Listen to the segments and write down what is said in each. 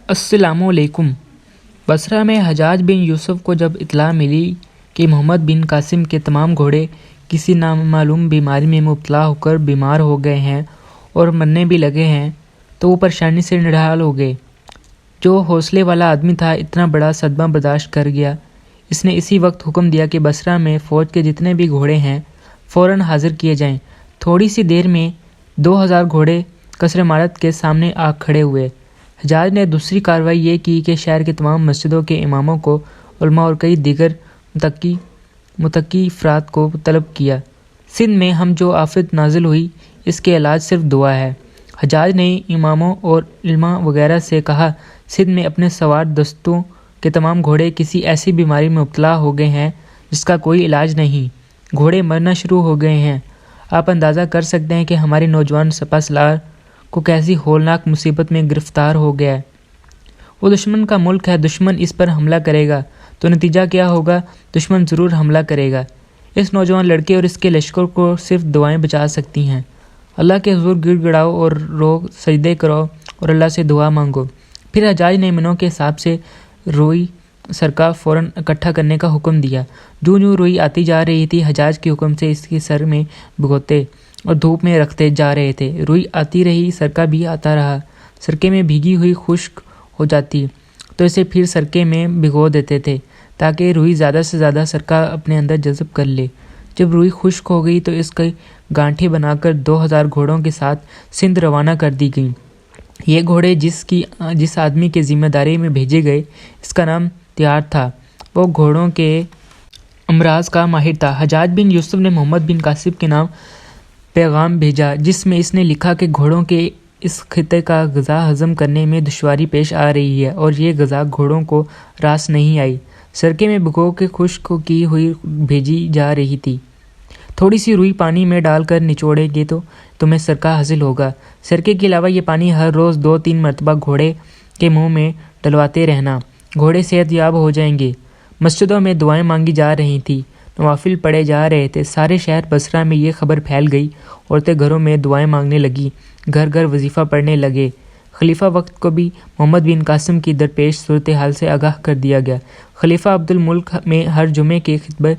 السلام علیکم۔ بصرہ میں حجاج بن یوسف کو جب اطلاع ملی کہ محمد بن قاسم کے تمام گھوڑے کسی نامعلوم بیماری میں مبتلا ہو کر بیمار ہو گئے ہیں اور مرنے بھی لگے ہیں تو وہ پریشانی سے نڈھال ہو گئے۔ جو حوصلے والا آدمی تھا اتنا بڑا صدمہ برداشت کر گیا۔ اس نے اسی وقت حکم دیا کہ بصرہ میں فوج کے جتنے بھی گھوڑے ہیں فوراً حاضر کیے جائیں۔ تھوڑی سی دیر میں 2000 گھوڑے قصر عمارت کے سامنے آ کھڑے ہوئے۔ حجاج نے دوسری کارروائی یہ کی کہ شہر کے تمام مسجدوں کے اماموں کو، علماء اور کئی دیگر متقی افراد کو طلب کیا۔ سندھ میں ہم جو آفت نازل ہوئی اس کے علاج صرف دعا ہے۔ حجاج نے اماموں اور علماء وغیرہ سے کہا، سندھ میں اپنے سوار دستوں کے تمام گھوڑے کسی ایسی بیماری میں مبتلا ہو گئے ہیں جس کا کوئی علاج نہیں، گھوڑے مرنا شروع ہو گئے ہیں۔ آپ اندازہ کر سکتے ہیں کہ ہمارے نوجوان سپہ سالار کو کیسی ہولناک مصیبت میں گرفتار ہو گیا ہے۔ وہ دشمن کا ملک ہے، دشمن اس پر حملہ کرے گا تو نتیجہ کیا ہوگا؟ دشمن ضرور حملہ کرے گا۔ اس نوجوان لڑکے اور اس کے لشکر کو صرف دعائیں بچا سکتی ہیں۔ اللہ کے حضور گڑ گڑاؤ اور رو، سجدے کرو اور اللہ سے دعا مانگو۔ پھر حجاج نے منوں کے حساب سے روئی سرکہ فوراً اکٹھا کرنے کا حکم دیا۔ جوں جوں روئی آتی جا رہی تھی حجاج کے حکم سے اس کے سر میں بھگوتے اور دھوپ میں رکھتے جا رہے تھے۔ روئی آتی رہی، سرکہ بھی آتا رہا۔ سرکے میں بھیگی ہوئی خشک ہو جاتی تو اسے پھر سرکے میں بھگو دیتے تھے تاکہ روئی زیادہ سے زیادہ سرکہ اپنے اندر جذب کر لے۔ جب روئی خشک ہو گئی تو اس کی گانٹھیں بنا کر 2000 گھوڑوں کے ساتھ سندھ روانہ کر دی گئیں۔ یہ گھوڑے جس آدمی کے ذمہ داری میں بھیجے گئے اس کا نام تیار تھا۔ وہ گھوڑوں کے امراض کا ماہر تھا۔ حجاج بن یوسف نے محمد بن قاسم کے نام پیغام بھیجا جس میں اس نے لکھا کہ گھوڑوں کے اس خطے کا غذا ہضم کرنے میں دشواری پیش آ رہی ہے اور یہ غذا گھوڑوں کو راس نہیں آئی۔ سرکے میں بھگو کے خشک کی ہوئی بھیجی جا رہی تھی۔ تھوڑی سی روئی پانی میں ڈال کر نچوڑے گے تو تمہیں سرکہ حاصل ہوگا۔ سرکے کے علاوہ یہ پانی ہر روز 2-3 مرتبہ گھوڑے کے منہ میں ڈلواتے رہنا، گھوڑے صحت یاب ہو جائیں گے۔ مسجدوں میں دعائیں مانگی جا رہی تھیں، نوافل پڑھے جا رہے تھے۔ سارے شہر بصرہ میں یہ خبر پھیل گئی، عورتیں گھروں میں دعائیں مانگنے لگیں، گھر گھر وظیفہ پڑھنے لگے۔ خلیفہ وقت کو بھی محمد بن قاسم کی درپیش صورتحال سے آگاہ کر دیا گیا۔ خلیفہ عبدالملک میں ہر جمعے کے خطبے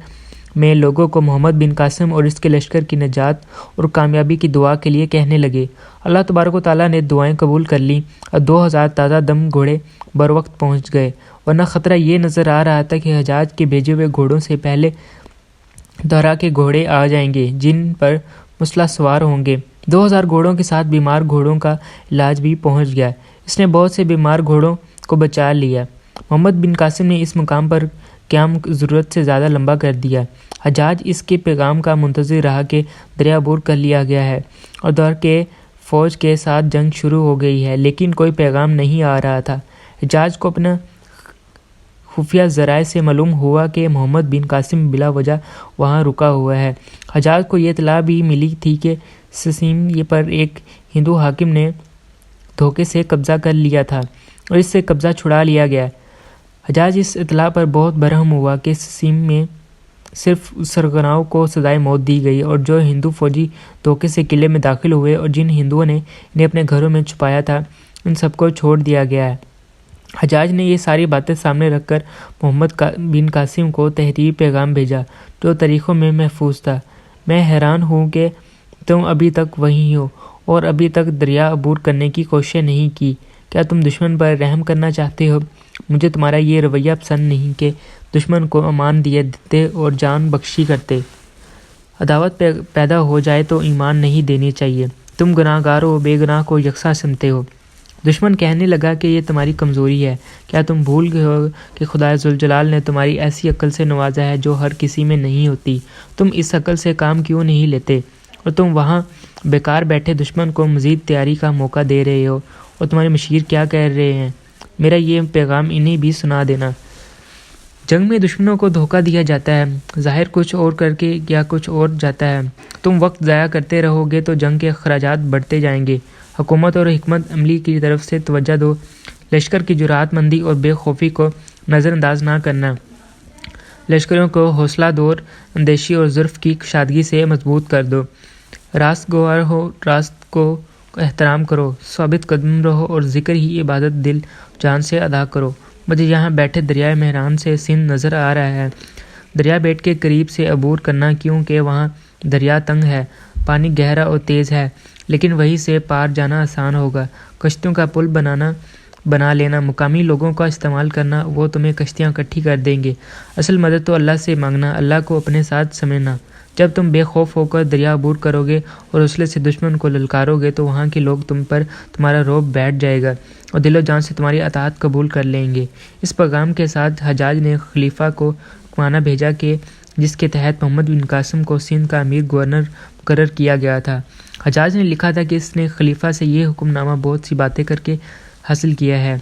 میں لوگوں کو محمد بن قاسم اور اس کے لشکر کی نجات اور کامیابی کی دعا کے لیے کہنے لگے۔ اللہ تبارک و تعالیٰ نے دعائیں قبول کر لیں اور 2000 تازہ دم گھوڑے بروقت پہنچ گئے، ورنہ خطرہ یہ نظر آ رہا تھا کہ حجاج کے بھیجے ہوئے گھوڑوں سے پہلے طرح کے گھوڑے آ جائیں گے جن پر مسلح سوار ہوں گے۔ 2000 گھوڑوں کے ساتھ بیمار گھوڑوں کا علاج بھی پہنچ گیا۔ اس نے بہت سے بیمار گھوڑوں کو بچا لیا۔ محمد بن قاسم نے اس مقام پر قیام ضرورت سے زیادہ لمبا کر دیا۔ حجاج اس کے پیغام کا منتظر رہا کہ دریا عبور کر لیا گیا ہے اور دور کے فوج کے ساتھ جنگ شروع ہو گئی ہے، لیکن کوئی پیغام نہیں آ رہا تھا۔ حجاج کو اپنا خفیہ ذرائع سے معلوم ہوا کہ محمد بن قاسم بلا وجہ وہاں رکا ہوا ہے۔ حجاج کو یہ اطلاع بھی ملی تھی کہ سسیم پر ایک ہندو حاکم نے دھوکے سے قبضہ کر لیا تھا اور اس سے قبضہ چھڑا لیا گیا۔ حجاج اس اطلاع پر بہت برہم ہوا کہ سسیم میں صرف سرغناؤں کو سزائے موت دی گئی اور جو ہندو فوجی دھوکے سے قلعے میں داخل ہوئے اور جن ہندوؤں نے انہیں اپنے گھروں میں چھپایا تھا ان سب کو چھوڑ دیا گیا ہے۔ حجاج نے یہ ساری باتیں سامنے رکھ کر محمد بن قاسم کو تحریری پیغام بھیجا جو طریقوں میں محفوظ تھا۔ میں حیران ہوں کہ تم ابھی تک وہیں ہو اور ابھی تک دریا عبور کرنے کی کوشش نہیں کی۔ کیا تم دشمن پر رحم کرنا چاہتے ہو؟ مجھے تمہارا یہ رویہ پسند نہیں کہ دشمن کو امان دیتے اور جان بخشی کرتے۔ عداوت پیدا ہو جائے تو ایمان نہیں دینی چاہیے۔ تم گناہ گار و بے گناہ کو یکساں سمجھتے ہو۔ دشمن کہنے لگا کہ یہ تمہاری کمزوری ہے۔ کیا تم بھول گئے ہو کہ خدا ذوالجلال نے تمہاری ایسی عقل سے نوازا ہے جو ہر کسی میں نہیں ہوتی؟ تم اس عقل سے کام کیوں نہیں لیتے؟ اور تم وہاں بیکار بیٹھے دشمن کو مزید تیاری کا موقع دے رہے ہو۔ اور تمہارے مشیر کیا کہہ رہے ہیں؟ میرا یہ پیغام انہیں بھی سنا دینا۔ جنگ میں دشمنوں کو دھوکہ دیا جاتا ہے، ظاہر کچھ اور کر کے یا کچھ اور جاتا ہے۔ تم وقت ضائع کرتے رہو گے تو جنگ کے اخراجات بڑھتے جائیں گے۔ حکومت اور حکمت عملی کی طرف سے توجہ دو، لشکر کی جرأت مندی اور بے خوفی کو نظر انداز نہ کرنا۔ لشکروں کو حوصلہ دور اندیشی اور ظرف کی کشادگی سے مضبوط کر دو۔ راست گوار ہو، راست کو احترام کرو، ثابت قدم رہو اور ذکر ہی عبادت دل جان سے ادا کرو۔ مجھے یہاں بیٹھے دریائے مہران سے سندھ نظر آ رہا ہے۔ دریا بیٹ کے قریب سے عبور کرنا کیونکہ وہاں دریا تنگ ہے، پانی گہرا اور تیز ہے، لیکن وہیں سے پار جانا آسان ہوگا۔ کشتیوں کا پل بنا لینا، مقامی لوگوں کا استعمال کرنا، وہ تمہیں کشتیاں اکٹھی کر دیں گے۔ اصل مدد تو اللہ سے مانگنا، اللہ کو اپنے ساتھ سمجھنا۔ جب تم بے خوف ہو کر دریا عبور کرو گے اور حوصلے سے دشمن کو للکارو گے تو وہاں کے لوگ تم پر تمہارا رعب بیٹھ جائے گا اور دل و جان سے تمہاری اطاعت قبول کر لیں گے۔ اس پیغام کے ساتھ حجاج نے خلیفہ کو حکمنامہ بھیجا کہ جس کے تحت محمد بن قاسم کو سندھ کا امیر گورنر مقرر کیا گیا تھا۔ حجاج نے لکھا تھا کہ اس نے خلیفہ سے یہ حکمنامہ بہت سی باتیں کر کے حاصل کیا ہے،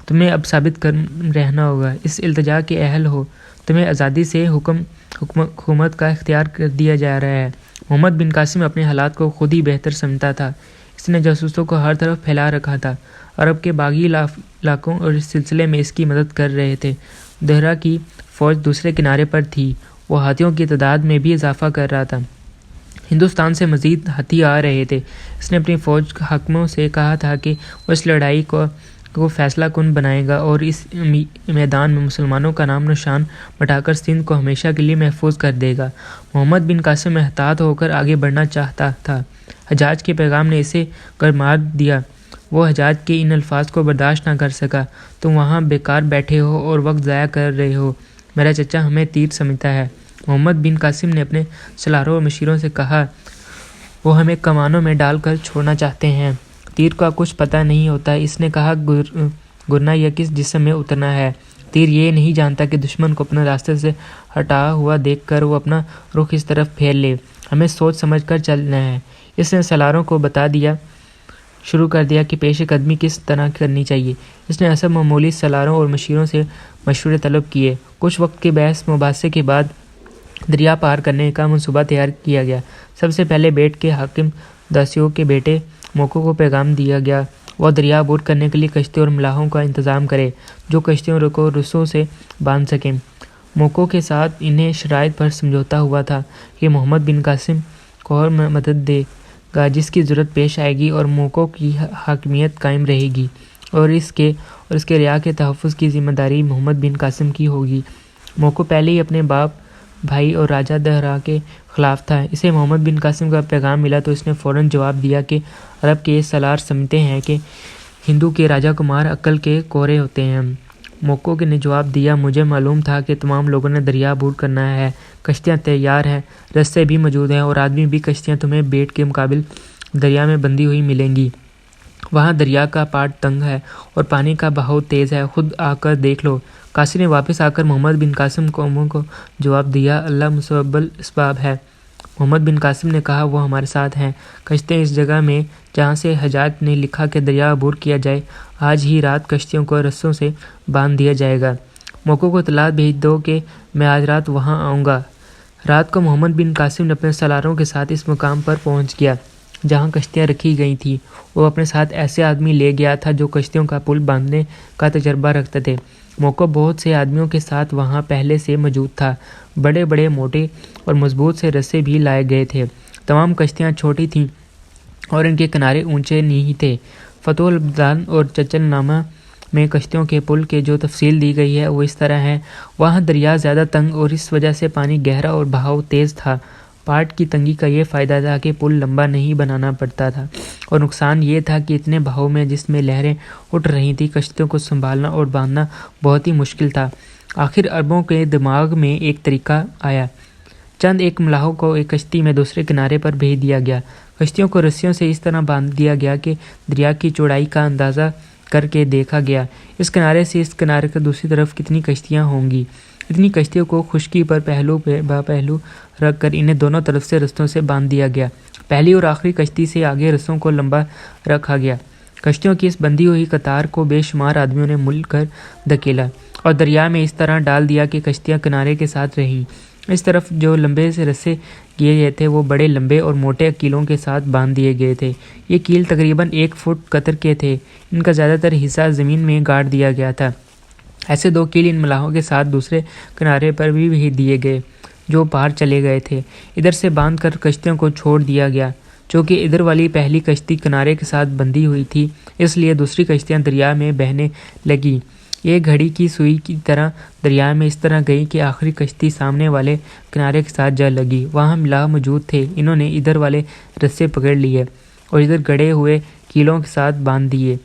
تمہیں اب ثابت قدم رہنا ہوگا، اس التجا کے اہل ہو، تمہیں آزادی سے حکومت کا اختیار کر دیا جا رہا ہے۔ محمد بن قاسم اپنے حالات کو خود ہی بہتر سمجھتا تھا، اس نے جاسوسوں کو ہر طرف پھیلا رکھا تھا، عرب کے باغی علاقوں اور اس سلسلے میں اس کی مدد کر رہے تھے۔ دہرہ کی فوج دوسرے کنارے پر تھی، وہ ہاتھیوں کی تعداد میں بھی اضافہ کر رہا تھا، ہندوستان سے مزید ہاتھی آ رہے تھے۔ اس نے اپنی فوج حاکموں سے کہا تھا کہ وہ اس لڑائی کو فیصلہ کن بنائے گا اور اس میدان میں مسلمانوں کا نام نشان مٹا کر سندھ کو ہمیشہ کے لیے محفوظ کر دے گا۔ محمد بن قاسم محتاط ہو کر آگے بڑھنا چاہتا تھا، حجاج کے پیغام نے اسے گرمار دیا۔ وہ حجاج کے ان الفاظ کو برداشت نہ کر سکا، تم وہاں بیکار بیٹھے ہو اور وقت ضائع کر رہے ہو، میرا چچا ہمیں تیر سمجھتا ہے۔ محمد بن قاسم نے اپنے سالاروں اور مشیروں سے کہا، وہ ہمیں کمانوں میں ڈال کر چھوڑنا چاہتے ہیں، تیر کا کچھ پتہ نہیں ہوتا۔ اس نے کہا، گرنا یا کس جسم میں اترنا ہے، تیر یہ نہیں جانتا کہ دشمن کو اپنے راستے سے ہٹا ہوا دیکھ کر وہ اپنا رخ اس طرف پھیر لے، ہمیں سوچ سمجھ کر چلنا ہے۔ اس نے سالاروں کو شروع کر دیا کہ پیش قدمی کس طرح کرنی چاہیے۔ اس نے حسب معمولی سالاروں اور مشیروں سے مشورے طلب کیے۔ کچھ وقت کے بحث مباحثے کے بعد دریا پار کرنے کا منصوبہ تیار کیا گیا۔ سب سے پہلے بیٹ کے حاکم داسیوں کے بیٹے موکو کو پیغام دیا گیا، وہ دریا عبور کرنے کے لیے کشتیوں اور ملاحوں کا انتظام کرے جو کشتیوں کو رسوں سے باندھ سکیں۔ موکو کے ساتھ انہیں شرائط پر سمجھوتا ہوا تھا کہ محمد بن قاسم کو اور مدد دے گا جس کی ضرورت پیش آئے گی اور موکو کی حاکمیت قائم رہے گی اور اس کے رعایا کے تحفظ کی ذمہ داری محمد بن قاسم کی ہوگی۔ موکو پہلے ہی اپنے باپ، بھائی اور راجہ دہرہ کے خلاف تھا۔ اسے محمد بن قاسم کا پیغام ملا تو اس نے فوراً جواب دیا کہ عرب کے سالار سمجھتے ہیں کہ ہندو کے راجہ کمار عقل کے کورے ہوتے ہیں۔ موکو نے جواب دیا، مجھے معلوم تھا کہ تمام لوگوں نے دریا عبور کرنا ہے، کشتیاں تیار ہیں، رستے بھی موجود ہیں اور آدمی بھی۔ کشتیاں تمہیں بیٹ کے مقابل دریا میں بندھی ہوئی ملیں گی، وہاں دریا کا پاٹ تنگ ہے اور پانی کا بہاؤ تیز ہے، خود آ کر دیکھ لو۔ قاصد نے واپس آ کر محمد بن قاسم کو جواب دیا، اللہ مسبب الاسباب ہے۔ محمد بن قاسم نے کہا، وہ ہمارے ساتھ ہیں، کشتیاں اس جگہ میں جہاں سے حجاج نے لکھا کہ دریا عبور کیا جائے، آج ہی رات کشتیوں کو رسوں سے باندھ دیا جائے گا۔ موکو کو اطلاع بھیج دو کہ میں آج رات وہاں آؤں گا۔ رات کو محمد بن قاسم نے اپنے سالاروں کے ساتھ اس مقام پر پہنچ گیا جہاں کشتیاں رکھی گئی تھیں۔ وہ اپنے ساتھ ایسے آدمی لے گیا تھا جو کشتیوں کا پل باندھنے کا تجربہ رکھتے تھے۔ موکو بہت سے آدمیوں کے ساتھ وہاں پہلے سے موجود تھا، بڑے بڑے موٹے اور مضبوط سے رسے بھی لائے گئے تھے۔ تمام کشتیاں چھوٹی تھیں اور ان کے کنارے اونچے نہیں تھے۔ فتح البلدان اور چچل نامہ میں کشتیوں کے پل کے جو تفصیل دی گئی ہے وہ اس طرح ہے، وہاں دریا زیادہ تنگ اور اس وجہ سے پانی گہرا اور بہاؤ تیز تھا۔ پاٹ کی تنگی کا یہ فائدہ تھا کہ پل لمبا نہیں بنانا پڑتا تھا اور نقصان یہ تھا کہ اتنے بہاؤ میں جس میں لہریں اٹھ رہی تھیں کشتیوں کو سنبھالنا اور باندھنا بہت ہی مشکل تھا۔ آخر عربوں کے دماغ میں ایک طریقہ آیا، چند ایک ملاحوں کو ایک کشتی میں دوسرے کنارے پر بھیج دیا گیا، کشتیوں کو رسیوں سے اس طرح باندھ دیا گیا کہ دریا کی چوڑائی کا اندازہ کر کے دیکھا گیا، اس کنارے سے اس کنارے کی دوسری طرف کتنی کشتیاں ہوں گی۔ اتنی کشتیوں کو خشکی پر پہلو با پہلو رکھ کر انہیں دونوں طرف سے رستوں سے باندھ دیا گیا۔ پہلی اور آخری کشتی سے آگے رسوں کو لمبا رکھا گیا۔ کشتیوں کی اس بندھی ہوئی قطار کو بے شمار آدمیوں نے مل کر دھکیلا اور دریا میں اس طرح ڈال دیا کہ کشتیاں کنارے کے ساتھ رہیں۔ اس طرف جو لمبے سے رسے کیے گئے تھے وہ بڑے لمبے اور موٹے کیلوں کے ساتھ باندھ دیے گئے تھے۔ یہ کیل تقریباً 1 فٹ قطر کے تھے، ان کا زیادہ تر حصہ زمین میں گاڑ دیا گیا تھا۔ ایسے 2 کیل ان ملاحوں کے ساتھ دوسرے کنارے پر بھی دیے گئے جو پار چلے گئے تھے۔ ادھر سے باندھ کر کشتیوں کو چھوڑ دیا گیا۔ چونکہ ادھر والی پہلی کشتی کنارے کے ساتھ بندھی ہوئی تھی، اس لیے دوسری کشتیاں دریا میں بہنے لگیں۔ یہ گھڑی کی سوئی کی طرح دریا میں اس طرح گئی کہ آخری کشتی سامنے والے کنارے کے ساتھ جا لگی۔ وہاں ملاح موجود تھے، انہوں نے ادھر والے رسے پکڑ لیے اور ادھر گڑے ہوئے کیلوں کے ساتھ باندھ دیے۔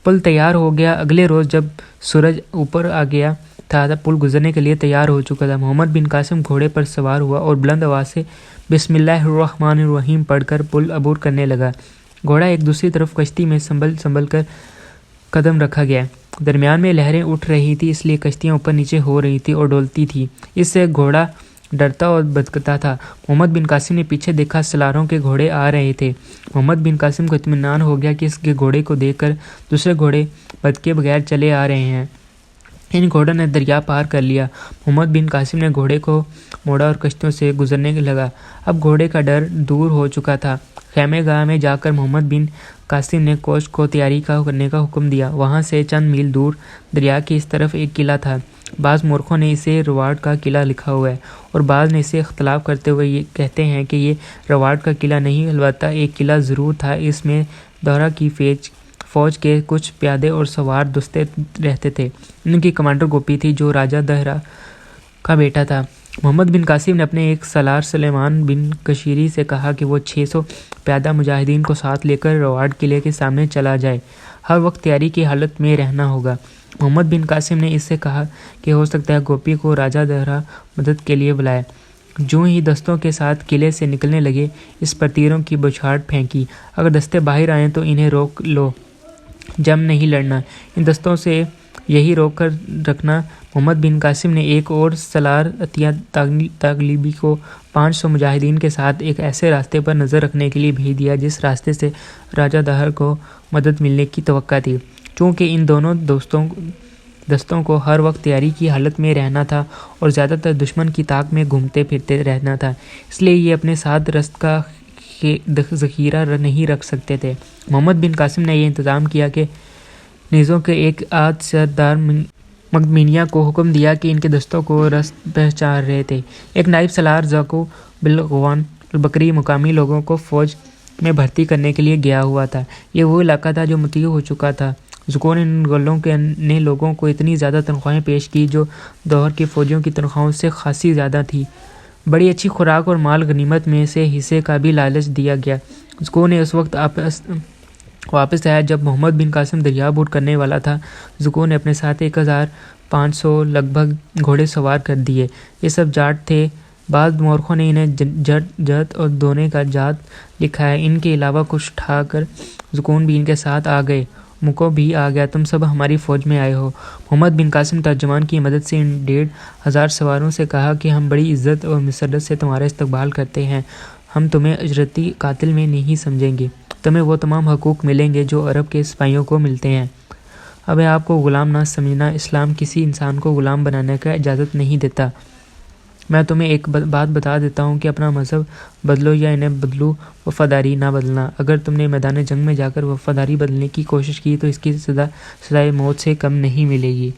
پل تیار ہو گیا۔ اگلے روز جب سورج اوپر آ گیا تھا، پل گزرنے کے لیے تیار ہو چکا تھا۔ محمد بن قاسم گھوڑے پر سوار ہوا اور بلند آواز سے بسم اللہ الرحمن الرحیم پڑھ کر پل عبور کرنے لگا۔ گھوڑا ایک دوسری طرف کشتی میں سنبھل کر قدم رکھا گیا۔ درمیان میں لہریں اٹھ رہی تھی، اس لیے کشتیاں اوپر نیچے ہو رہی تھی اور ڈولتی تھی۔ اس سے گھوڑا ڈرتا اور بھٹکتا تھا۔ محمد بن قاسم نے پیچھے دیکھا، سلاروں کے گھوڑے آ رہے تھے۔ محمد بن قاسم کو اطمینان ہو گیا کہ اس کے گھوڑے کو دیکھ کر دوسرے گھوڑے بھٹکے بغیر چلے آ رہے ہیں۔ ان گھوڑوں نے دریا پار کر لیا۔ محمد بن قاسم نے گھوڑے کو موڑا اور کشتیوں سے گزرنے لگا۔ اب گھوڑے کا ڈر دور ہو چکا تھا۔ خیمے گاہ میں جا کر محمد بن قاسم نے کوچ کو تیاری کرنے کا حکم دیا۔ وہاں سے چند میل دور دریا کی اس طرف ایک قلعہ تھا۔ بعض مورخوں نے اسے رواڑ کا قلعہ لکھا ہوا ہے اور بعض نے اسے اختلاف کرتے ہوئے یہ کہتے ہیں کہ یہ رواڑ کا قلعہ نہیں، البتہ ایک قلعہ ضرور تھا۔ اس میں دورہ کی فوج کے کچھ پیادے اور سوار دستے رہتے تھے۔ ان کی کمانڈر گوپی تھی جو راجہ دہرہ کا بیٹا تھا۔ محمد بن قاسم نے اپنے ایک سالار سلیمان بن کشیری سے کہا کہ وہ 600 پیادہ مجاہدین کو ساتھ لے کر رواڑ قلعے کے سامنے چلا جائے، ہر وقت تیاری کی حالت میں رہنا ہوگا۔ محمد بن قاسم نے اس سے کہا کہ ہو سکتا ہے گوپی کو راجہ دہرہ مدد کے لیے بلائے۔ جو ہی دستوں کے ساتھ قلعے سے نکلنے لگے، اس پر تیروں کی بوچھاڑ پھینکی۔ اگر دستے باہر آئیں تو انہیں روک لو، جنگ نہیں لڑنا، ان دستوں سے یہی روک کر رکھنا۔ محمد بن قاسم نے ایک اور سالار عطیہ تغلبی کو 500 مجاہدین کے ساتھ ایک ایسے راستے پر نظر رکھنے کے لیے بھیج دیا جس راستے سے راجہ دہر کو مدد ملنے کی توقع تھی۔ چونکہ ان دونوں دستوں کو ہر وقت تیاری کی حالت میں رہنا تھا اور زیادہ تر دشمن کی طاق میں گھومتے پھرتے رہنا تھا، اس لیے یہ اپنے ساتھ رسد کا ذخیرہ نہیں رکھ سکتے تھے۔ محمد بن قاسم نے یہ انتظام کیا کہ نیزوں کے ایک آدھ سردار مقدمینیہ کو حکم دیا کہ ان کے دستوں کو رسد پہنچا رہے تھے۔ ایک نائب سالار ذاکو بلغوان البکری مقامی لوگوں کو فوج میں بھرتی کرنے کے لیے گیا ہوا تھا۔ یہ وہ علاقہ تھا جو مطیع ہو چکا تھا۔ ذکو نے ان گلوں نے لوگوں کو اتنی زیادہ تنخواہیں پیش کی جو دور کی فوجیوں کی تنخواہوں سے خاصی زیادہ تھی۔ بڑی اچھی خوراک اور مال غنیمت میں سے حصے کا بھی لالچ دیا گیا۔ ذکو نے اس وقت واپس آیا جب محمد بن قاسم دریا عبور کرنے والا تھا۔ ذکو نے اپنے ساتھ 1500 لگ بھگ گھوڑے سوار کر دیے۔ یہ سب جاٹ تھے۔ بعض مورخوں نے انہیں جت اور دونے کا جات لکھا ہے۔ ان کے علاوہ کچھ ٹھا کر ذکون بھی ان کے ساتھ آ گئے۔ مکو بھی آ گیا، تم سب ہماری فوج میں آئے ہو۔ محمد بن قاسم ترجمان کی مدد سے ان 1500 سواروں سے کہا کہ ہم بڑی عزت اور مسرت سے تمہارا استقبال کرتے ہیں، ہم تمہیں اجرتی قاتل میں نہیں سمجھیں گے، تمہیں وہ تمام حقوق ملیں گے جو عرب کے سپاہیوں کو ملتے ہیں۔ اب آپ کو غلام نہ سمجھنا، اسلام کسی انسان کو غلام بنانے کا اجازت نہیں دیتا۔ میں تمہیں ایک بات بتا دیتا ہوں کہ اپنا مذہب بدلو یا انہیں بدلو، وفاداری نہ بدلنا۔ اگر تم نے میدان جنگ میں جا کر وفاداری بدلنے کی کوشش کی تو اس کی سزائے موت سے کم نہیں ملے گی۔